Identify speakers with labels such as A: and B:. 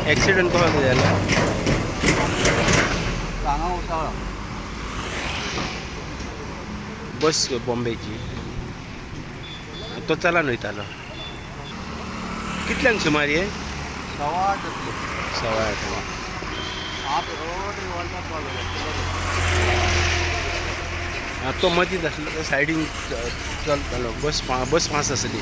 A: Accident कोणाचा झाला? बस बॉम्बेची तो चला नाही त्याला कितल्यांक सुमारी आहे? 7:15. तो मधीच असलं तर सायडीन चलतालो बस पास आसली.